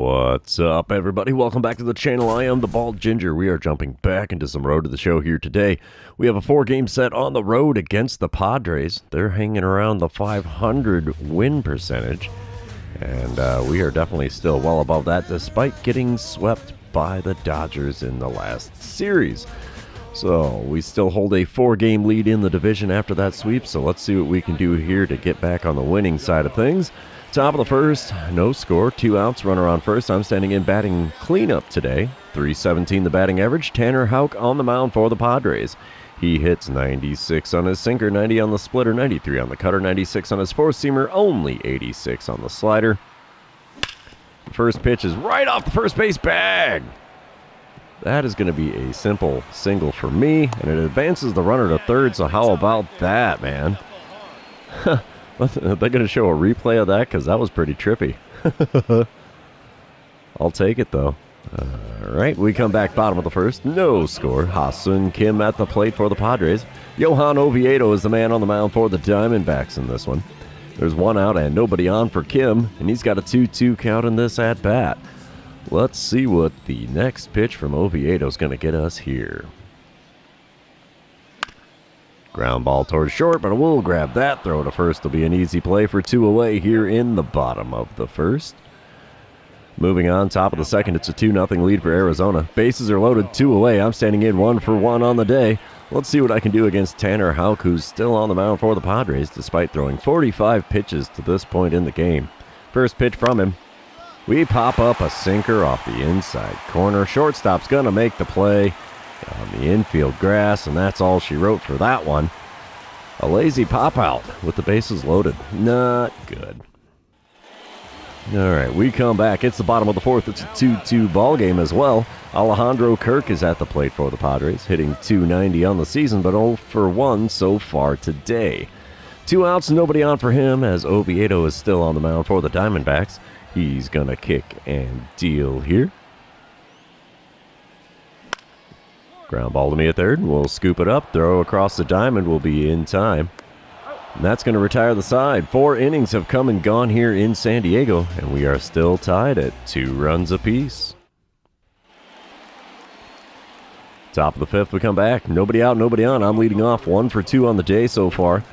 What's up, everybody? Welcome back to the channel. I am the Bald Ginger. We are jumping back into some Road to the Show here today. We have a 4-game set on the road against the Padres. They're hanging around the 500 win percentage, and we are definitely still well above that, despite getting swept by the Dodgers in the last series. So we still hold a 4-game lead in the division after that sweep, so let's see what we can do here to get back on the winning side of things. Top of the first, no score, 2 outs, runner on first. I'm standing in batting cleanup today. .317 the batting average. Tanner Houck on the mound for the Padres. He hits 96 on his sinker, 90 on the splitter, 93 on the cutter, 96 on his four-seamer, only 86 on the slider. The first pitch is right off the first base bag. That is going to be a simple single for me, and it advances the runner to third, so how about that, man? They're going to show a replay of that because that was pretty trippy. I'll take it, though. All right, we come back bottom of the first. No score. Ha-Seong Kim at the plate for the Padres. Johan Oviedo is the man on the mound for the Diamondbacks in this one. There's 1 out and nobody on for Kim, and he's got a 2-2 count in this at-bat. Let's see what the next pitch from Oviedo is going to get us here. Ground ball towards short, but we'll grab that. Throw to first will be an easy play for 2 away here in the bottom of the first. Moving on, top of the second, it's a 2-0 lead for Arizona. Bases are loaded, 2 away. I'm standing in 1 for 1 on the day. Let's see what I can do against Tanner Houck, who's still on the mound for the Padres, despite throwing 45 pitches to this point in the game. First pitch from him. We pop up a sinker off the inside corner. Shortstop's going to make the play on the infield grass, and that's all she wrote for that one. A lazy pop-out with the bases loaded. Not good. All right, we come back. It's the bottom of the fourth. It's a 2-2 ball game as well. Alejandro Kirk is at the plate for the Padres, hitting .290 on the season, but 0 for 1 so far today. 2 outs, nobody on for him, as Oviedo is still on the mound for the Diamondbacks. He's going to kick and deal here. Ground ball to me at third. We'll scoop it up. Throw across the diamond will be in time. And that's going to retire the side. 4 innings have come and gone here in San Diego, and we are still tied at 2 runs apiece. Top of the fifth, we come back. Nobody out, nobody on. I'm leading off 1 for 2 on the day so far.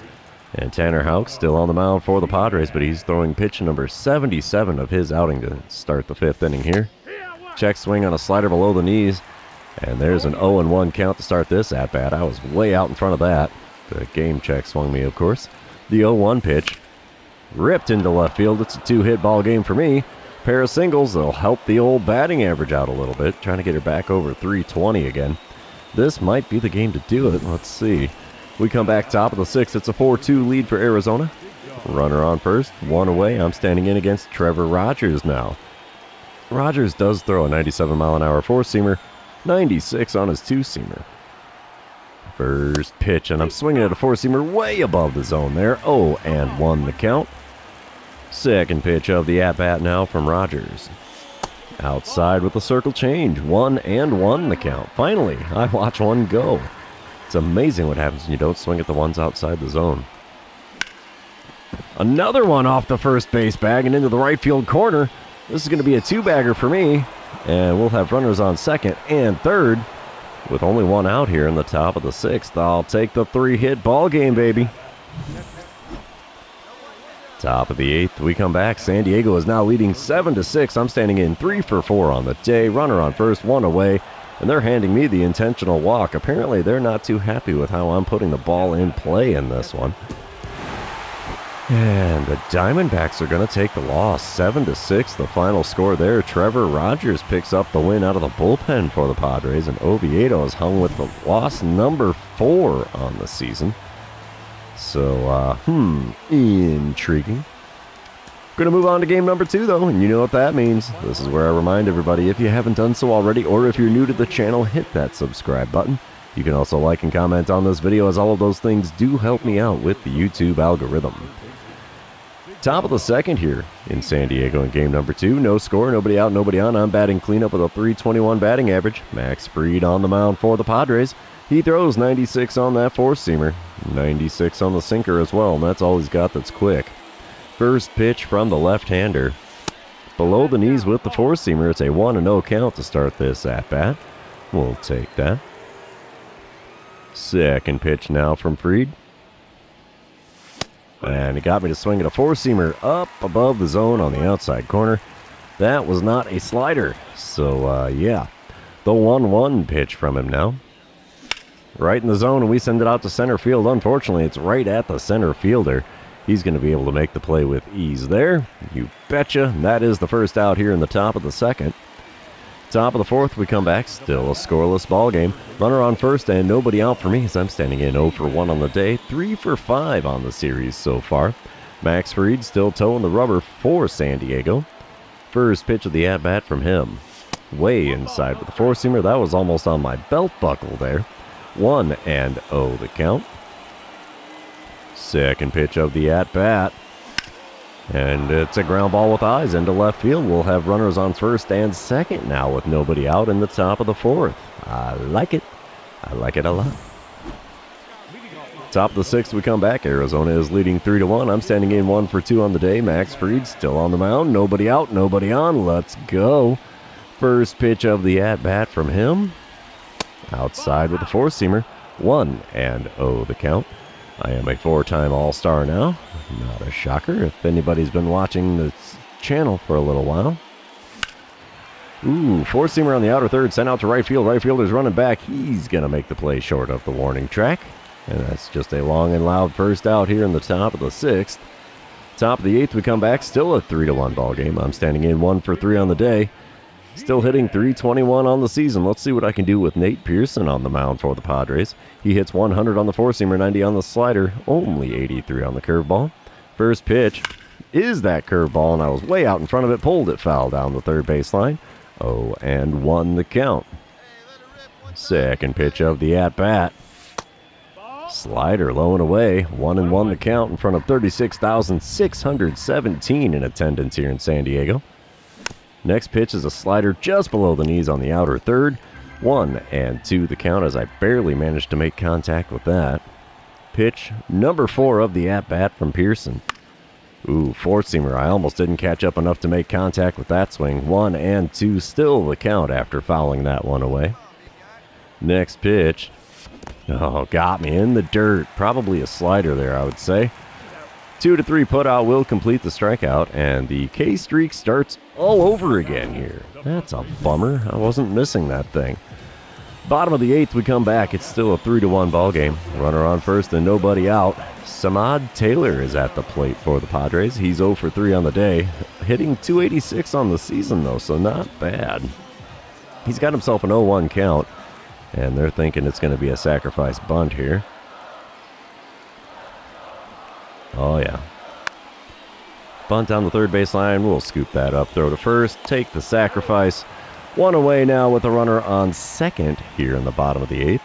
And Tanner Houck still on the mound for the Padres, but he's throwing pitch number 77 of his outing to start the 5th inning here. Check swing on a slider below the knees. And there's an 0-1 count to start this at-bat. I was way out in front of that. The game check swung me, of course. The 0-1 pitch. Ripped into left field. It's a 2-hit ball game for me. Pair of singles that'll help the old batting average out a little bit. Trying to get her back over 320 again. This might be the game to do it. Let's see. We come back top of the 6th. It's a 4-2 lead for Arizona. Runner on first. 1 away. I'm standing in against Trevor Rogers now. Rogers does throw a 97-mile-an-hour four-seamer. 96 on his two-seamer. First pitch, and I'm swinging at a four-seamer way above the zone there. 0-1 the count. Second pitch of the at-bat now from Rogers. Outside with the circle change. 1-1 the count. Finally, I watch one go. It's amazing what happens when you don't swing at the ones outside the zone. Another one off the first base bag and into the right field corner. This is going to be a 2-bagger for me. And we'll have runners on second and third with only 1 out here in the top of the 6th. I'll take the 3-hit ball game, baby. Top of the 8th, we come back. San Diego is now leading 7-6. I'm standing in 3 for 4 on the day. Runner on first, 1 away. And they're handing me the intentional walk. Apparently, they're not too happy with how I'm putting the ball in play in this one. And the Diamondbacks are going to take the loss. 7-6, the final score there. Trevor Rogers picks up the win out of the bullpen for the Padres, and Oviedo is hung with the loss number 4 on the season. So, intriguing. Going to move on to game number 2, though, and you know what that means. This is where I remind everybody, if you haven't done so already, or if you're new to the channel, hit that subscribe button. You can also like and comment on this video, as all of those things do help me out with the YouTube algorithm. Top of the 2nd here in San Diego in game number 2. No score, nobody out, nobody on. I'm batting cleanup with a .321 batting average. Max Fried on the mound for the Padres. He throws 96 on that four-seamer. 96 on the sinker as well, and that's all he's got that's quick. First pitch from the left-hander. below the knees with the four-seamer. It's a 1-0 count to start this at-bat. We'll take that. Second pitch now from Fried. And he got me to swing at a four-seamer up above the zone on the outside corner. That was not a slider. So, yeah, the 1-1 pitch from him now. Right in the zone, and we send it out to center field. Unfortunately, it's right at the center fielder. He's going to be able to make the play with ease there. You betcha. That is the first out here in the top of the second. Top of the fourth, we come back. Still a scoreless ball game. Runner on first and nobody out for me as I'm standing in 0 for 1 on the day. 3 for 5 on the series so far. Max Fried still toeing the rubber for San Diego. First pitch of the at-bat from him. Way inside with the four-seamer. That was almost on my belt buckle there. 1-0 the count. Second pitch of the at-bat. And it's a ground ball with eyes into left field. We'll have runners on first and second now with nobody out in the top of the fourth. I like it. I like it a lot. Top of the sixth, we come back. Arizona is leading 3-1. I'm standing in 1 for 2 on the day. Max Fried still on the mound. Nobody out, nobody on. Let's go. First pitch of the at-bat from him. Outside with the four-seamer. 1-0 the count. I am a 4-time All-Star now. Not a shocker if anybody's been watching this channel for a little while. Ooh, four-seamer on the outer third. Sent out to right field. Right fielder's running back. He's going to make the play short of the warning track. And that's just a long and loud first out here in the top of the sixth. Top of the eighth, we come back. Still a 3-1 ball game. I'm standing in 1 for 3 on the day. Still hitting .321 on the season. Let's see what I can do with Nate Pearson on the mound for the Padres. He hits 100 on the four-seamer, 90 on the slider, only 83 on the curveball. First pitch is that curveball, and I was way out in front of it, pulled it foul down the third baseline. 0-1 the count. Second pitch of the at-bat. Slider low and away. 1-1 the count in front of 36,617 in attendance here in San Diego. Next pitch is a slider just below the knees on the outer third. 1-2 the count as I barely managed to make contact with that. Pitch number 4 of the at-bat from Pearson. Ooh, four-seamer. I almost didn't catch up enough to make contact with that swing. 1-2 still the count after fouling that one away. Next pitch. Oh, got me in the dirt. Probably a slider there, I would say. 2-3 putout will complete the strikeout, and the K streak starts all over again here. That's a bummer. I wasn't missing that thing. Bottom of the eighth, we come back. It's still a 3-1 ball game. Runner on first and nobody out. Samad Taylor is at the plate for the Padres. He's 0 for 3 on the day, hitting .286 on the season, though, so not bad. He's got himself an 0-1 count, and they're thinking it's going to be a sacrifice bunt here. Oh, yeah. Bunt down the third baseline. We'll scoop that up, throw to first, take the sacrifice. One away now with a runner on second here in the bottom of the eighth.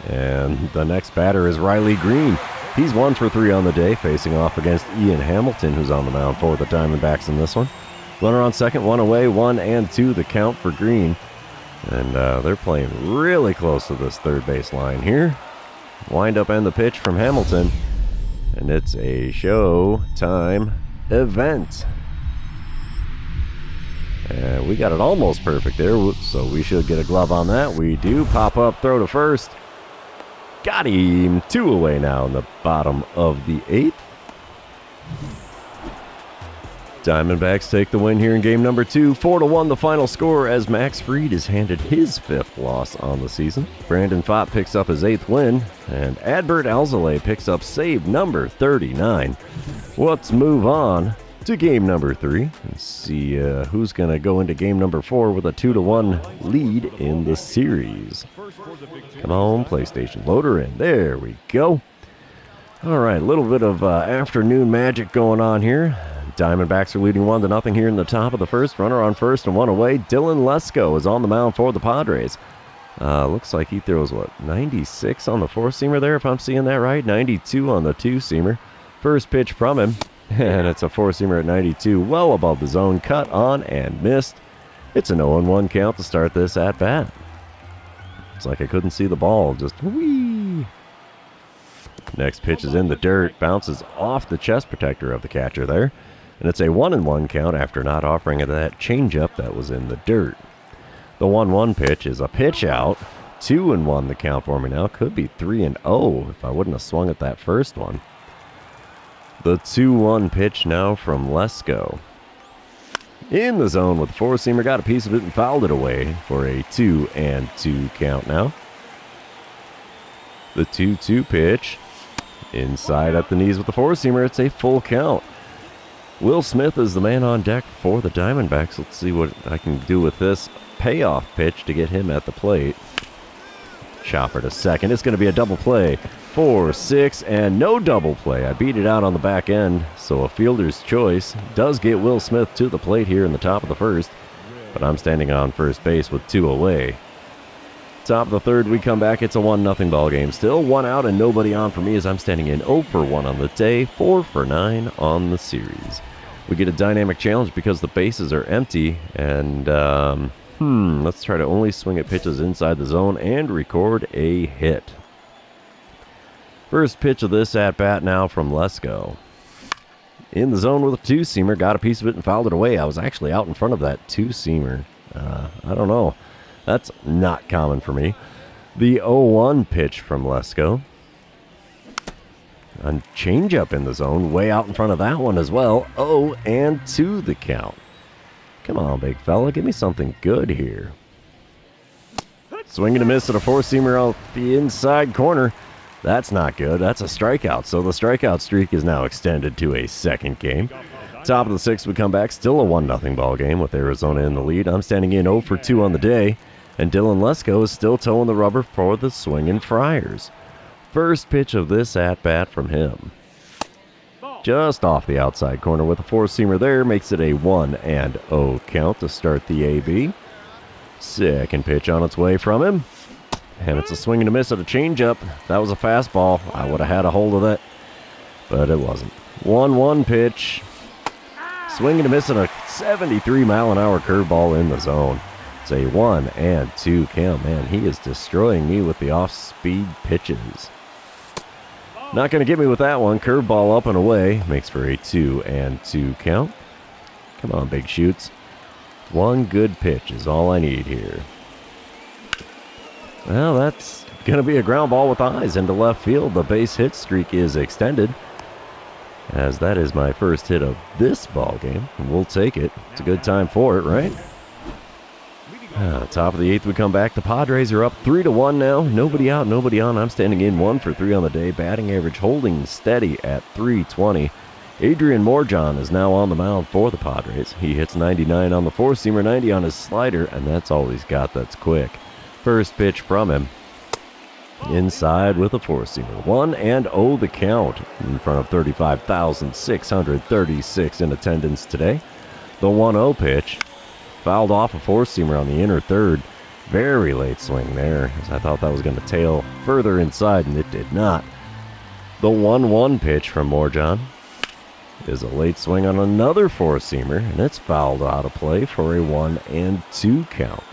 And the next batter is Riley Green. He's 1 for 3 on the day, facing off against Ian Hamilton, who's on the mound for the Diamondbacks in this one. Runner on second, one away, 1-2 the count for Green. And they're playing really close to this third base line here. Wind up and the pitch from Hamilton. And it's a showtime event. And we got it almost perfect there, so we should get a glove on that. We do. Pop up, throw to first. Got him. 2 away now in the bottom of the eighth. Diamondbacks take the win here in game number 2. 4-1 the final score as Max Fried is handed his 5th loss on the season. Brandon Pfaadt picks up his 8th win, and Adbert Alzolay picks up save number 39. Let's move on to game number 3 and see who's going to go into game number 4 with a 2-1 lead in the series. Come on, PlayStation, load her in. There we go. All right, a little bit of afternoon magic going on here. Diamondbacks are leading 1-0 here in the top of the first. Runner on first and one away. Dylan Lesko is on the mound for the Padres. Looks like he throws, 96 on the four-seamer there, if I'm seeing that right. 92 on the two-seamer. First pitch from him, and it's a four-seamer at 92, well above the zone. Cut on and missed. It's an 0-1 count to start this at-bat. It's like I couldn't see the ball, just whee. Next pitch is in the dirt, bounces off the chest protector of the catcher there. And it's a 1-1 count after not offering that changeup that was in the dirt. The 1-1 pitch is a pitch out. 2-1 the count for me now. Could be 3-0 if I wouldn't have swung at that first one. The 2-1 pitch now from Lesko. In the zone with the four-seamer. Got a piece of it and fouled it away for a 2-2 count now. The 2-2 pitch. Inside at the knees with the four-seamer. It's a full count. Will Smith is the man on deck for the Diamondbacks. Let's see what I can do with this payoff pitch to get him at the plate. Chopper to second. It's going to be a double play. 4-6 and no double play. I beat it out on the back end, so a fielder's choice does get Will Smith to the plate here in the top of the first, but I'm standing on first base with 2 away. Top of the third, we come back. It's a 1-0 ball game. Still 1 out and nobody on for me as I'm standing in 0 for 1 on the day, 4 for 9 on the series. We get a dynamic challenge because the bases are empty, and let's try to only swing at pitches inside the zone and record a hit. First pitch of this at-bat now from Lesko. In the zone with a two-seamer, got a piece of it and fouled it away. I was actually out in front of that two-seamer. I don't know. That's not common for me. The 0-1 pitch from Lesko. A changeup in the zone, way out in front of that one as well. 0-2 the count. Come on, big fella, give me something good here. Swing and a miss at a four-seamer out the inside corner. That's not good. That's a strikeout. So the strikeout streak is now extended to a second game. Top of the sixth, we come back. Still a 1-0 ball game with Arizona in the lead. I'm standing in 0 for 2 on the day. And Dylan Lesko is still towing the rubber for the Swingin' Friars. First pitch of this at-bat from him. Just off the outside corner with a four-seamer there. Makes it a 1-0 count to start the AB. Second pitch on its way from him. And it's a swing and a miss at a changeup. That was a fastball. I would have had a hold of it, but it wasn't. 1-1 pitch. Swing and a miss at a 73-mile-an-hour curveball in the zone. It's a 1-2 count. Man, he is destroying me with the off-speed pitches. Not going to get me with that one. Curveball up and away. Makes for a 2-2 count. Come on, big shoots. One good pitch is all I need here. Well, that's going to be a ground ball with eyes into left field. The base hit streak is extended, as that is my first hit of this ball game. We'll take it. It's a good time for it, right? Top of the eighth, we come back. The Padres are up 3-1 now. Nobody out, nobody on. I'm standing in 1 for 3 on the day. Batting average holding steady at .320. Adrian Morjon is now on the mound for the Padres. He hits 99 on the four-seamer, 90 on his slider, and that's all he's got that's quick. First pitch from him. Inside with a four-seamer. 1-0 the count in front of 35,636 in attendance today. The 1-0 pitch. Fouled off a four-seamer on the inner third. Very late swing there, as I thought that was going to tail further inside, and it did not. The 1-1 pitch from Morjon is a late swing on another four-seamer, and it's fouled out of play for a 1-2 count.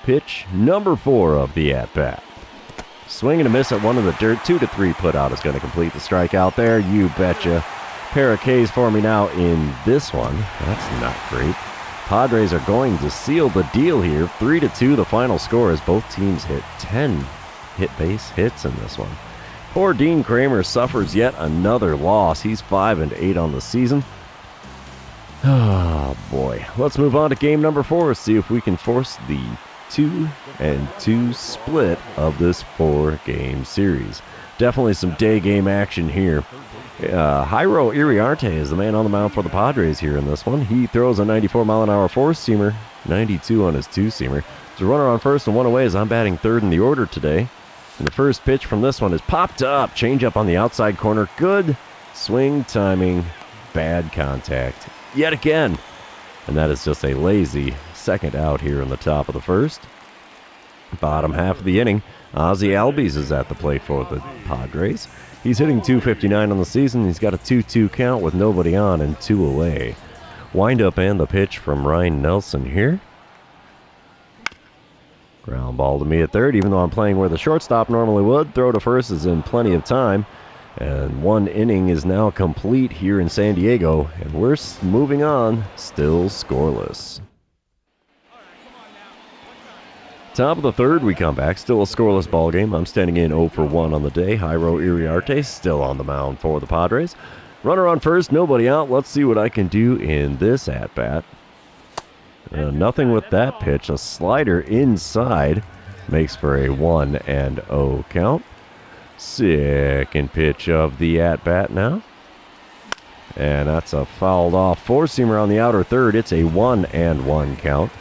Pitch number 4 of the at-bat. Swing and a miss at one in the dirt. 2-3 put out is going to complete the strikeout there. You betcha. Pair of Ks for me now in this one. That's not great. Padres are going to seal the deal here. 3-2 the final score as both teams hit 10 hit base hits in this one. Poor Dean Kramer suffers yet another loss. He's 5-8 on the season. Oh boy. Let's move on to game number 4. See if we can force the 2-2 split of this 4-game series. Definitely some day game action here. Jairo Iriarte is the man on the mound for the Padres here in this one. He throws a 94-mile-an-hour four-seamer, 92 on his two-seamer. There's a runner on first and 1 away as I'm batting third in the order today. And the first pitch from this one is popped up. Changeup on the outside corner. Good swing timing. Bad contact yet again. And that is just a lazy second out here in the top of the first. Bottom half of the inning, Ozzie Albies is at the plate for the Padres. He's hitting .259 on the season. He's got a 2-2 count with nobody on and 2 away. Windup and the pitch from Ryan Nelson here. Ground ball to me at third, even though I'm playing where the shortstop normally would. Throw to first is in plenty of time. And one inning is now complete here in San Diego, and we're moving on, still scoreless. Top of the third, we come back. Still a scoreless ball game. I'm standing in 0 for 1 on the day. Jairo Iriarte still on the mound for the Padres. Runner on first, nobody out. Let's see what I can do in this at-bat. Nothing with that pitch. A slider inside makes for a 1-0 count. Second pitch of the at-bat now. And that's a fouled off four-seamer on the outer third. It's a 1-1 count.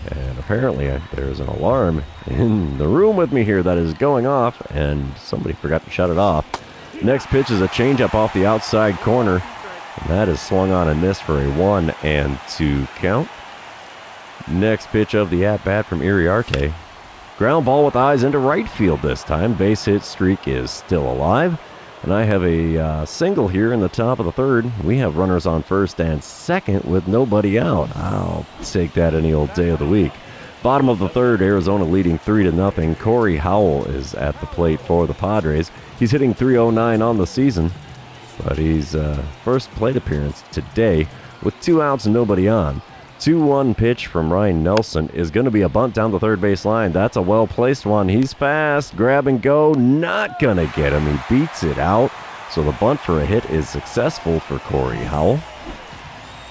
And apparently there's an alarm in the room with me here that is going off, and somebody forgot to shut it off. Next pitch is a changeup off the outside corner, and that is swung on and missed for a 1-2 count. Next pitch of the at-bat from Iriarte. Ground ball with eyes into right field this time. Base hit streak is still alive. And I have a single here in the top of the third. We have runners on first and second with nobody out. I'll take that any old day of the week. Bottom of the third, Arizona leading 3-0. Corey Howell is at the plate for the Padres. He's hitting .309 on the season, but he's first plate appearance today with 2 outs and nobody on. 2-1 pitch from Ryan Nelson is going to be a bunt down the third base line. That's a well-placed one. He's fast. Grab and go. Not going to get him. He beats it out. So the bunt for a hit is successful for Corey Howell.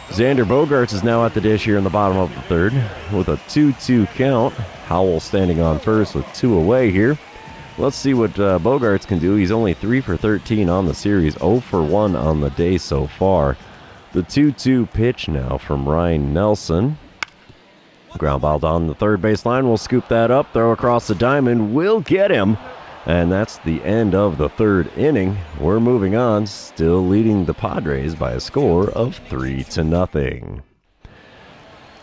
Xander Bogaerts is now at the dish here in the bottom of the third with a 2-2 count. Howell standing on first with 2 away here. Let's see what Bogaerts can do. He's only 3 for 13 on the series. 0 for 1 on the day so far. The 2-2 pitch now from Ryan Nelson. Ground ball down the third base line. We'll scoop that up. Throw across the diamond. We'll get him. And that's the end of the third inning. We're moving on. Still leading the Padres by a score of 3-0.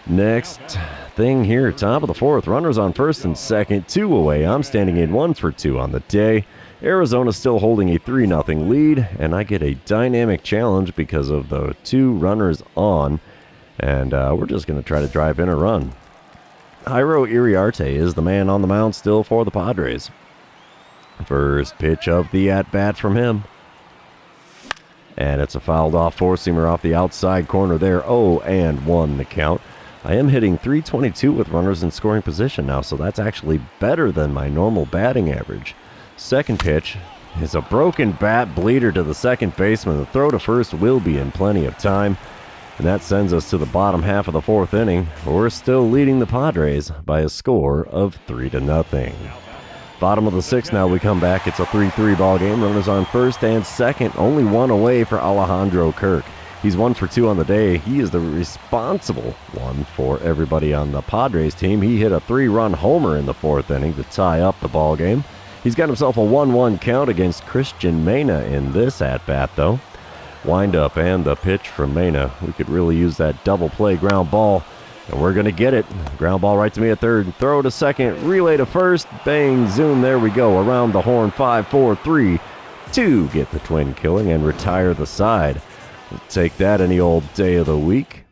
Next thing here. Top of the fourth. Runners on first and second. 2 away. I'm standing in 1 for 2 on the day. Arizona still holding a 3-0 lead, and I get a dynamic challenge because of the 2 runners on, and we're just going to try to drive in a run. Jairo Iriarte is the man on the mound still for the Padres. First pitch of the at-bat from him. And it's a fouled off four-seamer off the outside corner there. 0-1 the count. I am hitting .322 with runners in scoring position now, so that's actually better than my normal batting average. Second pitch is a broken bat bleeder to the second baseman. The throw to first will be in plenty of time. And that sends us to the bottom half of the fourth inning. We're still leading the Padres by a score of 3-0. Bottom of the sixth now we come back. It's a 3-3 ball game. Runners on first and second. Only 1 away for Alejandro Kirk. He's 1 for 2 on the day. He is the responsible one for everybody on the Padres team. He hit a 3-run homer in the fourth inning to tie up the ball game. He's got himself a 1-1 count against Christian Mena in this at-bat, though. Wind-up and the pitch from Mena. We could really use that double play ground ball, and we're going to get it. Ground ball right to me at third. Throw to second. Relay to first. Bang, zoom. There we go. Around the horn. 5, 4, 3, 2. Get the twin killing and retire the side. We'll take that any old day of the week.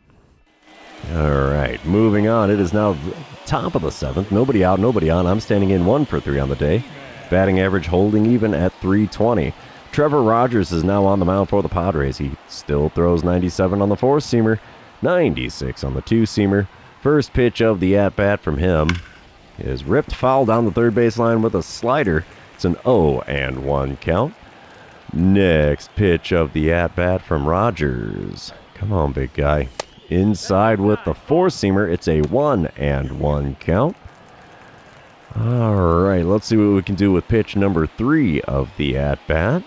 All right, moving on. It is now top of the seventh. Nobody out, nobody on. I'm standing in 1 for 3 on the day. Batting average holding even at .320. Trevor Rogers is now on the mound for the Padres. He still throws 97 on the four-seamer, 96 on the two-seamer. First pitch of the at-bat from him is ripped foul down the third baseline with a slider. It's an 0-1 count. Next pitch of the at-bat from Rogers. Come on, big guy. Inside with the four-seamer. It's a 1-1 count. All right, let's see what we can do with pitch number 3 of the at-bat.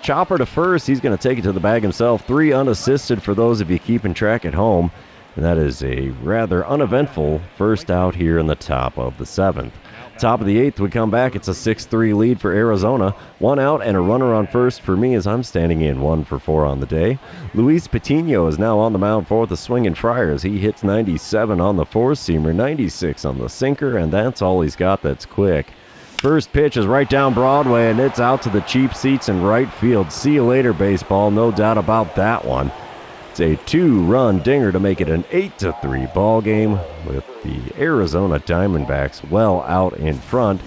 Chopper to first. He's going to take it to the bag himself. 3 unassisted for those of you keeping track at home. And that is a rather uneventful first out here in the top of the 7th. Top of the 8th, we come back. It's a 6-3 lead for Arizona. 1 out and a runner on first for me as I'm standing in 1 for 4 on the day. Luis Patino is now on the mound for the Swingin' Friars. He hits 97 on the four-seamer, 96 on the sinker, and that's all he's got that's quick. First pitch is right down Broadway, and it's out to the cheap seats in right field. See you later, baseball. No doubt about that one. It's a 2-run dinger to make it an 8-3 ball game with the Arizona Diamondbacks well out in front.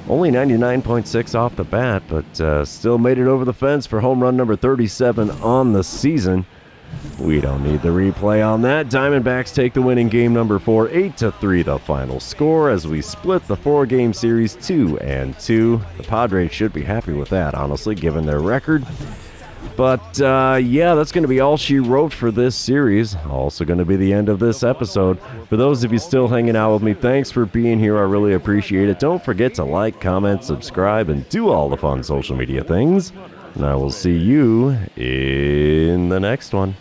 Only 99.6 off the bat, but still made it over the fence for home run number 37 on the season. We don't need the replay on that. Diamondbacks take the win in game number 4, 8-3 the final score as we split the 4-game series 2-2. The Padres should be happy with that, honestly, given their record. But, yeah, that's going to be all she wrote for this series. Also going to be the end of this episode. For those of you still hanging out with me, thanks for being here. I really appreciate it. Don't forget to like, comment, subscribe, and do all the fun social media things. And I will see you in the next one.